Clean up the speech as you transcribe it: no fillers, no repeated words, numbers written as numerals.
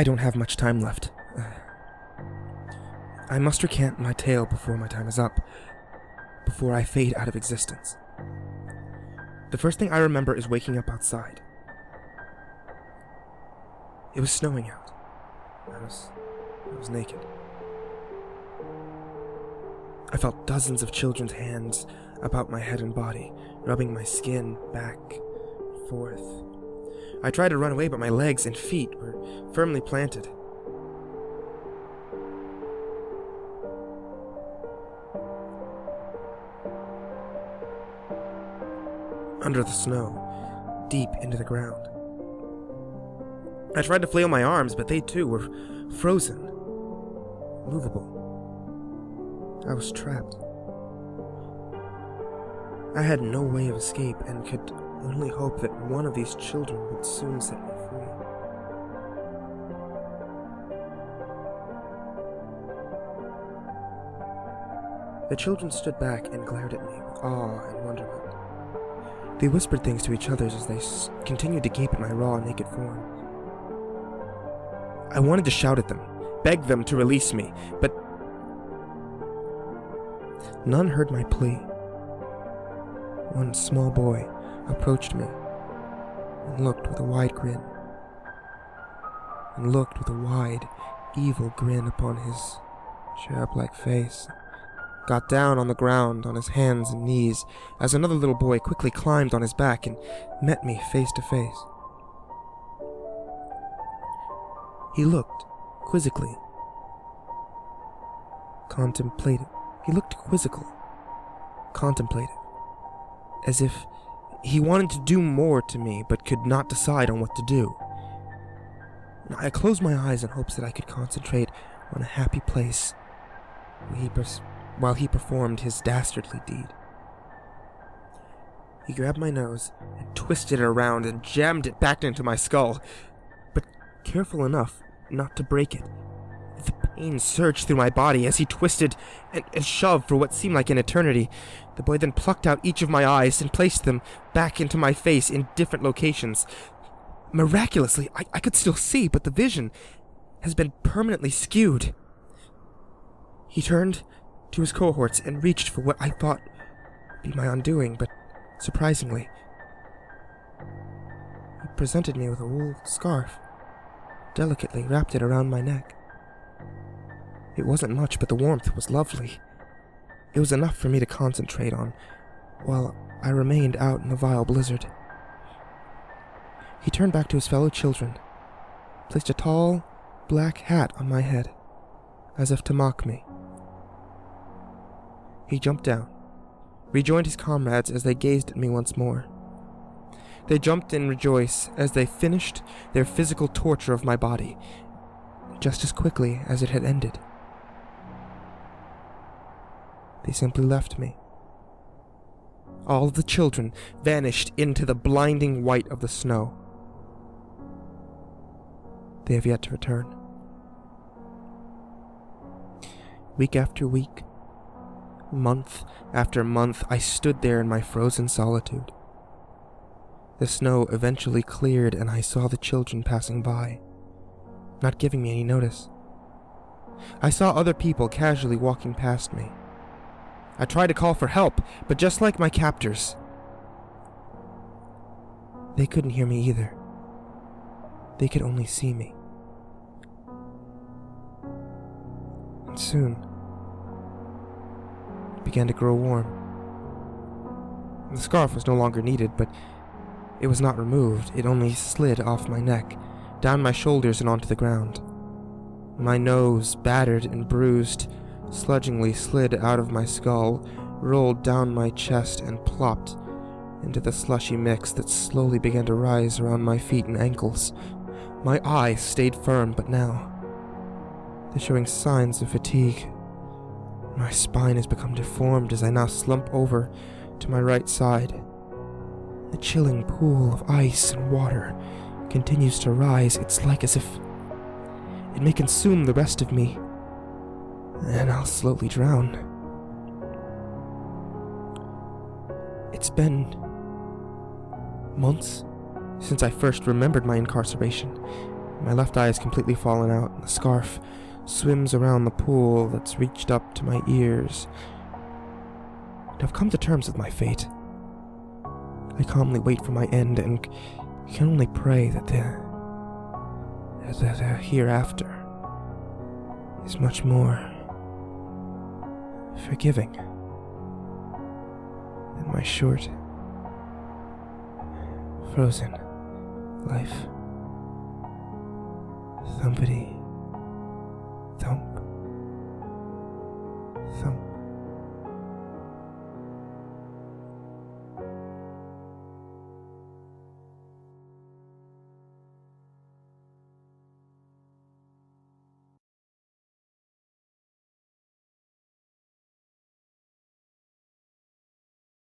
I don't have much time left. I must recant my tale before my time is up, before I fade out of existence. The first thing I remember is waking up outside. It was snowing out. I was naked. I felt dozens of children's hands about my head and body, rubbing my skin back and forth. I tried to run away, but my legs and feet were firmly planted. Under the snow, deep into the ground. I tried to flail my arms, but they too were frozen, movable. I was trapped. I had no way of escape and could only hope that one of these children would soon set me free. The children stood back and glared at me with awe and wonderment. They whispered things to each other as they continued to gape at my raw, naked form. I wanted to shout at them, beg them to release me, but none heard my plea. One small boy approached me and looked with a wide grin. Evil grin upon his cherub-like face. Got down on the ground on his hands and knees as another little boy quickly climbed on his back and met me face to face. He looked quizzically, contemplative. He looked quizzical, contemplative, as if he wanted to do more to me but could not decide on what to do. I closed my eyes in hopes that I could concentrate on a happy place while he performed his dastardly deed. He grabbed my nose and twisted it around and jammed it back into my skull, but careful enough not to break it. The pain surged through my body as he twisted and shoved for what seemed like an eternity. The boy then plucked out each of my eyes and placed them back into my face in different locations. Miraculously, I could still see, but the vision has been permanently skewed. He turned to his cohorts and reached for what I thought would be my undoing, but surprisingly, he presented me with a wool scarf, delicately wrapped it around my neck. It wasn't much, but the warmth was lovely. It was enough for me to concentrate on while I remained out in the vile blizzard. He turned back to his fellow children, placed a tall, black hat on my head, as if to mock me. He jumped down, rejoined his comrades as they gazed at me once more. They jumped and rejoiced as they finished their physical torture of my body, just as quickly as it had ended. They simply left me. All of the children vanished into the blinding white of the snow. They have yet to return. Week after week, month after month, I stood there in my frozen solitude. The snow eventually cleared and I saw the children passing by, not giving me any notice. I saw other people casually walking past me. I tried to call for help, but just like my captors, they couldn't hear me either. They could only see me. And soon, it began to grow warm. The scarf was no longer needed, but it was not removed. It only slid off my neck, down my shoulders and onto the ground. My nose, battered and bruised, sludgingly slid out of my skull, rolled down my chest, and plopped into the slushy mix that slowly began to rise around my feet and ankles. My eyes stayed firm, but now they're showing signs of fatigue. My spine has become deformed as I now slump over to my right side. The chilling pool of ice and water continues to rise. It's like as if it may consume the rest of me, and I'll slowly drown. It's been months since I first remembered my incarceration. My left eye is completely fallen out, and the scarf swims around the pool that's reached up to my ears. And I've come to terms with my fate. I calmly wait for my end and can only pray that the hereafter is much more forgiving than my short, frozen life. Thumpity thump, thump.